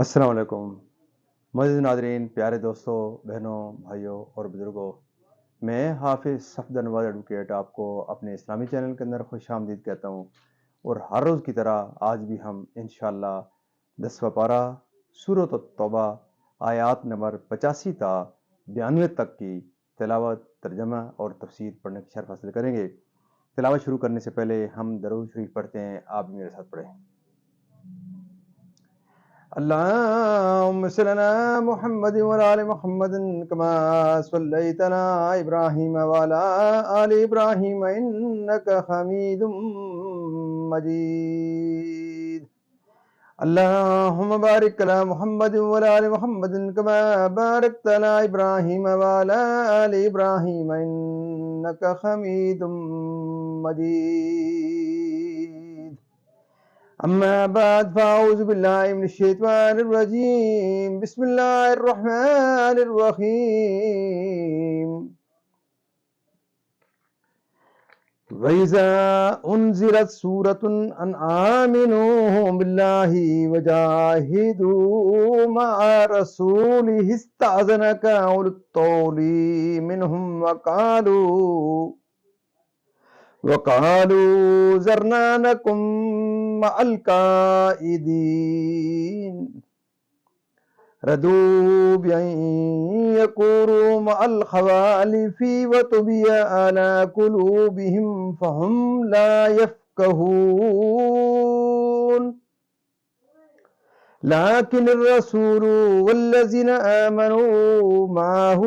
السلام علیکم معزز ناظرین، پیارے دوستوں، بہنوں، بھائیوں اور بزرگوں، میں حافظ صفدر نواز ایڈوکیٹ آپ کو اپنے اسلامی چینل کے اندر خوش آمدید کہتا ہوں، اور ہر روز کی طرح آج بھی ہم انشاءاللہ 10واں پارہ سورۃ التوبہ آیات نمبر 85 تا 92 تک کی تلاوت، ترجمہ اور تفسیر پڑھنے کی شرف حاصل کریں گے۔ تلاوت شروع کرنے سے پہلے ہم درود شریف پڑھتے ہیں، آپ بھی میرے ساتھ پڑھیں۔ اللهم صل على محمد وعلى آل محمد كما صليت على إبراهيم وعلى آل إبراهيم إنك حميد مجيد. اللهم بارك على محمد وعلى آل محمد كما باركت على إبراهيم وعلى آل إبراهيم إنك حميد مجيد. أما بعد فأعوذ بالله من الشيطان الرجيم. بسم الله الرحمن الرحيم. وإذا أنزلت سورة أن آمنوا بالله وجاهدوا مع رسوله استأذنك أولو الطول منهم وقالوا ذرنا نكن مع القائدين ردوا بأن يكونوا مع الخوالف وطبع على قلوبهم فهم لا يفقهون لكن الرسول والذين آمنوا معه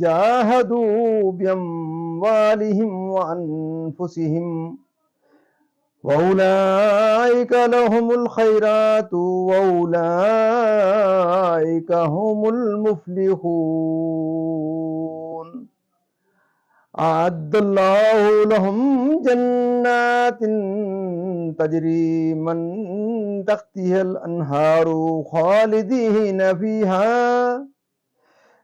جاهدوا بأموالهم وأنفسهم وأولئك لهم الخيرات وأولئك هم المفلحون. أعد الله لهم جنات تجري من تحتها الأنهار خالدين فيها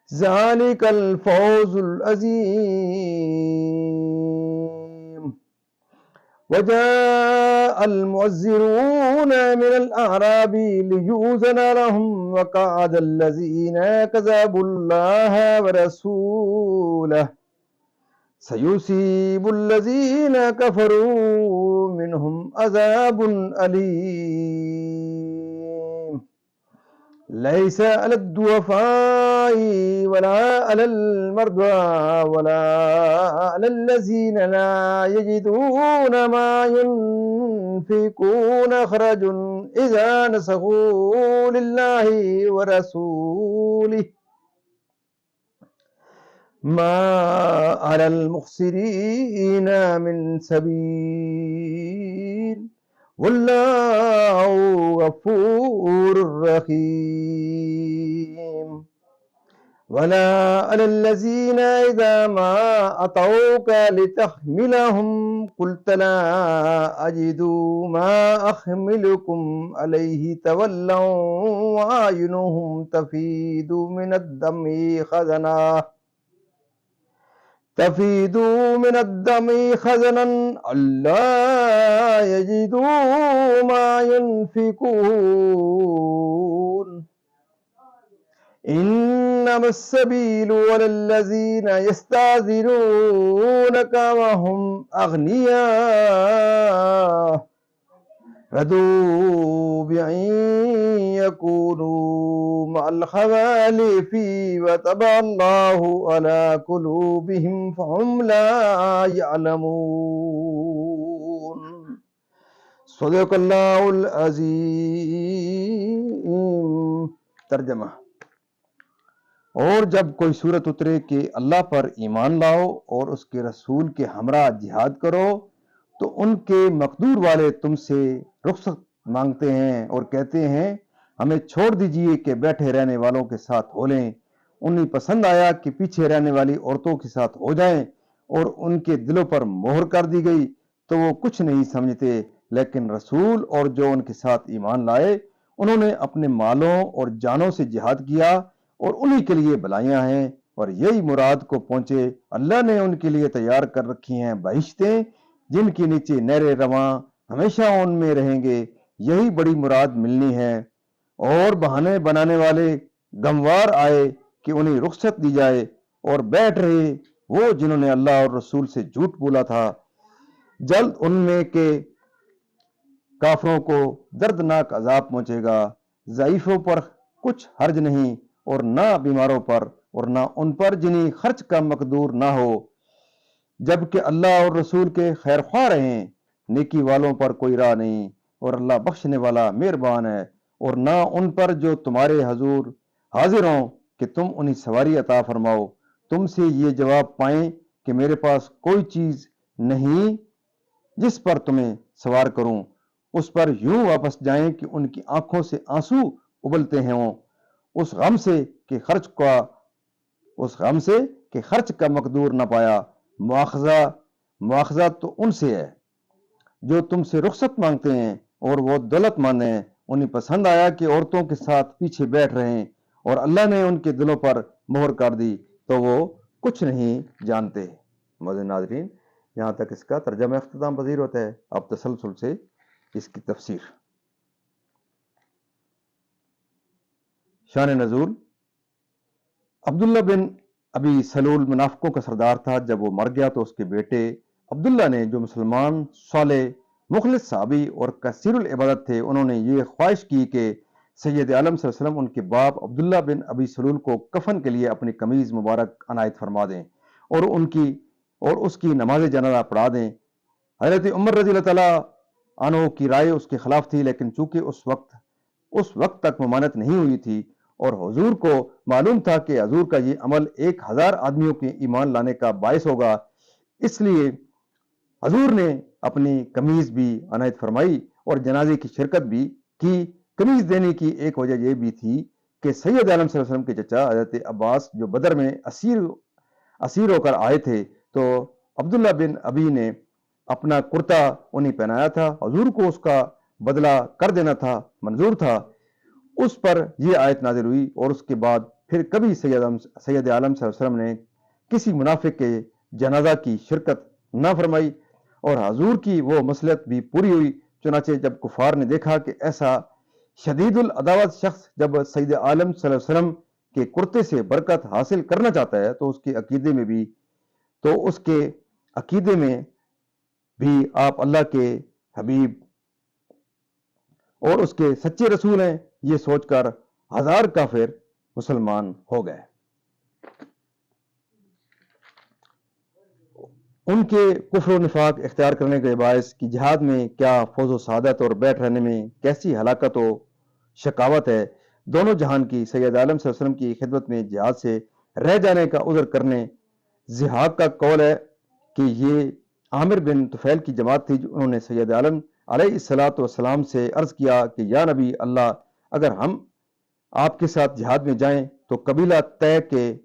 ذلك الفوز العظيم. وجاء المعذرون من الأعراب ليؤذن لهم وقعد الذين كذبوا الله ورسوله سيصيب الذين كفروا منهم عذاب أليم. ليس على الضعفاء ولا على المرضى ولا على الذين لا يجدون ما ينفقون خرج إذا نصحوا لله ورسوله ما على المخسرين من سبيل والله غفور رحيم. ولا على الذين إذا ما أتوك لتحملهم قلت لا أجد ما أحملكم عليه تولوا وأعينهم تفيض من الدم خزنا ألا يجدوا ما ينفقون. إنما السبيل على الذين يستأذنونك وهم أغنياء رضوا بأن يكونوا مع الخوالف وطبع الله على قلوبهم فهم لا يعلمون. صدق اللہ العظیم. ترجمہ: اور جب کوئی صورت اترے کہ اللہ پر ایمان لاؤ اور اس کے رسول کے ہمراہ جہاد کرو تو ان کے مقدور والے تم سے رخصت مانگتے ہیں اور کہتے ہیں ہمیں چھوڑ دیجئے کہ بیٹھے رہنے والوں کے ساتھ ہو لیں. انہیں پسند آیا کہ پیچھے رہنے والی عورتوں کے ساتھ ہو جائیں اور ان کے دلوں پر مہر کر دی گئی تو وہ کچھ نہیں سمجھتے. لیکن رسول اور جو ان کے ساتھ ایمان لائے انہوں نے اپنے مالوں اور جانوں سے جہاد کیا اور انہی کے لیے بھلائیاں ہیں اور یہی مراد کو پہنچے. اللہ نے ان کے لیے تیار کر رکھی ہیں بہشتیں جن کے نیچے نہریں رواں، ہمیشہ ان میں رہیں گے. یہی بڑی مراد ملنی ہے. اور بہانے بنانے والے گموار آئے کہ انہیں رخصت دی جائے، اور بیٹھ رہے وہ جنہوں نے اللہ اور رسول سے جھوٹ بولا تھا۔ جلد ان میں کے کافروں کو دردناک عذاب پہنچے گا۔ ضعیفوں پر کچھ حرج نہیں، اور نہ بیماروں پر، اور نہ ان پر جنہیں خرچ کا مقدور نہ ہو، جبکہ اللہ اور رسول کے خیر خواہ رہیں۔ نیکی والوں پر کوئی راہ نہیں، اور اللہ بخشنے والا مہربان ہے۔ اور نہ ان پر جو تمہارے حضور حاضر ہوں کہ تم انہیں سواری عطا فرماؤ، تم سے یہ جواب پائیں کہ میرے پاس کوئی چیز نہیں جس پر تمہیں سوار کروں، اس پر یوں واپس جائیں کہ ان کی آنکھوں سے آنسو ابلتے ہوں، اس غم سے کہ خرچ کا مقدور نہ پایا۔ مواخذہ تو ان سے ہے جو تم سے رخصت مانگتے ہیں اور وہ دولت مند ہیں۔ انہیں پسند آیا کہ عورتوں کے ساتھ پیچھے بیٹھ رہیں، اور اللہ نے ان کے دلوں پر مہر کر دی تو وہ کچھ نہیں جانتے۔ معزز ناظرین، یہاں تک اس کا ترجمہ اختتام پذیر ہوتا ہے۔ اب تسلسل سے اس کی تفسیر۔ شان نزول: عبداللہ بن ابی سلول منافقوں کا سردار تھا۔ جب وہ مر گیا تو اس کے بیٹے عبداللہ نے، جو مسلمان صالح مخلص صحابی اور کثیر العبادت تھے، انہوں نے یہ خواہش کی کہ سید عالم صلی اللہ علیہ وسلم ان کے باپ عبداللہ بن ابی سلول کو کفن کے لیے اپنی قمیض مبارک عنایت فرما دیں اور اس کی نماز جنازہ پڑھا دیں۔ حضرت عمر رضی اللہ تعالیٰ عنہ کی رائے اس کے خلاف تھی، لیکن چونکہ اس وقت تک ممانعت نہیں ہوئی تھی اور حضور کو معلوم تھا کہ حضور کا یہ عمل 1000 آدمیوں کے ایمان لانے کا باعث ہوگا، اس لیے حضور نے اپنی قمیض بھی عنایت فرمائی اور جنازے کی شرکت بھی کی۔ قمیض دینے کی ایک وجہ یہ بھی تھی کہ سید عالم صلی اللہ علیہ وسلم کے چچا حضرت عباس جو بدر میں اسیر ہو کر آئے تھے، تو عبداللہ بن ابی نے اپنا کرتا انہیں پہنایا تھا۔ حضور کو اس کا بدلہ کر دینا تھا، منظور تھا۔ اس پر یہ آیت نازل ہوئی، اور اس کے بعد پھر کبھی سید عالم صلی اللہ علیہ وسلم نے کسی منافق کے جنازہ کی شرکت نہ فرمائی، اور حضور کی وہ مصلحت بھی پوری ہوئی۔ چنانچہ جب کفار نے دیکھا کہ ایسا شدید العداوت شخص جب سید عالم صلی اللہ علیہ وسلم کے کرتے سے برکت حاصل کرنا چاہتا ہے تو اس کے عقیدے میں بھی آپ اللہ کے حبیب اور اس کے سچے رسول ہیں، یہ سوچ کر 1000 کافر مسلمان ہو گئے۔ ان کے کفر و نفاق اختیار کرنے کے باعث کہ جہاد میں کیا فوز و سعادت اور بیٹھ رہنے میں کیسی ہلاکت و شقاوت ہے۔ دونوں جہان کی سید عالم صلی اللہ علیہ وسلم کی خدمت میں جہاد سے رہ جانے کا عذر کرنے ضحاک کا قول ہے کہ یہ عامر بن طفیل کی جماعت تھی، انہوں نے سید عالم علیہ الصلاۃ والسلام سے عرض کیا کہ یا نبی اللہ، اگر ہم آپ کے ساتھ جہاد میں جائیں تو قبیلہ طے کے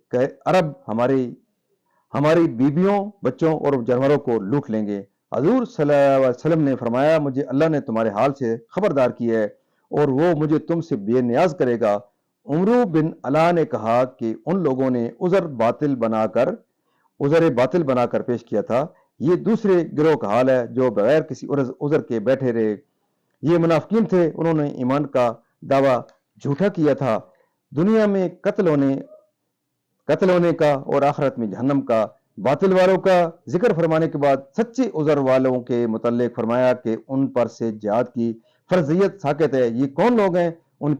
عرب ہماری بیویوں، بچوں اور جانوروں کو لوٹ لیں گے۔ حضور صلی اللہ علیہ وسلم نے فرمایا، مجھے اللہ نے تمہارے حال سے خبردار کیا ہے، اور وہ مجھے تم سے بے نیاز کرے گا۔ عمرو بن علا نے کہا کہ ان لوگوں نے عذر باطل بنا کر پیش کیا تھا۔ یہ دوسرے گروہ کا حال ہے جو بغیر کسی عذر کے بیٹھے رہے۔ یہ منافقین تھے، انہوں نے ایمان کا دعویٰ جھوٹا کیا تھا، دنیا میں قتل ہونے کا اور آخرت میں جہنم کا۔ باطل والوں کا ذکر فرمانے کے بعد سچے عذر والوں کے متعلق فرمایا کہ ان پر سے جہاد کی فرضیت ساقط ہے۔ یہ کون لوگ ہیں؟ ان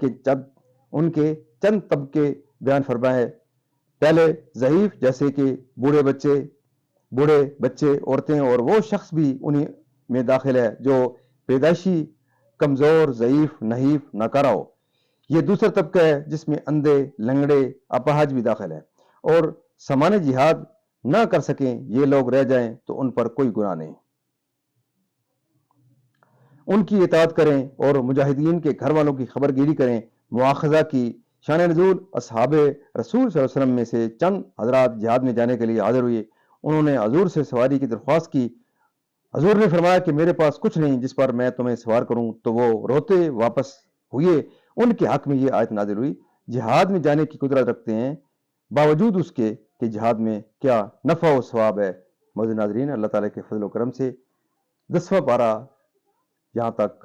کے چند طبقے بیان فرمائے۔ پہلے ضعیف، جیسے کہ بوڑھے بچے، عورتیں، اور وہ شخص بھی انہی میں داخل ہے جو پیدائشی کمزور، ضعیف، نحیف، ناکارہ ہو۔ یہ دوسرا طبقہ ہے جس میں اندھے، لنگڑے، اپاہج بھی داخل ہے، اور سامان جہاد نہ کر سکیں یہ لوگ رہ جائیں تو ان پر کوئی گناہ نہیں۔ ان کی اطاعت کریں اور مجاہدین کے گھر والوں کی خبر گیری کریں۔ مواخذہ کی شان نزول: اصحاب رسول صلی اللہ علیہ وسلم میں سے چند حضرات جہاد میں جانے کے لیے حاضر ہوئے۔ انہوں نے حضور سے سواری کی درخواست کی۔ حضور نے فرمایا کہ میرے پاس کچھ نہیں جس پر میں تمہیں سوار کروں، تو وہ روتے واپس ہوئے۔ ان کے حق میں یہ آیت نازل ہوئی: جہاد میں جانے کی قدرت رکھتے ہیں باوجود اس کے کہ جہاد میں کیا نفع و ثواب ہے۔ معزز ناظرین، اللہ تعالیٰ کے فضل و کرم سے 10واں پارہ یہاں تک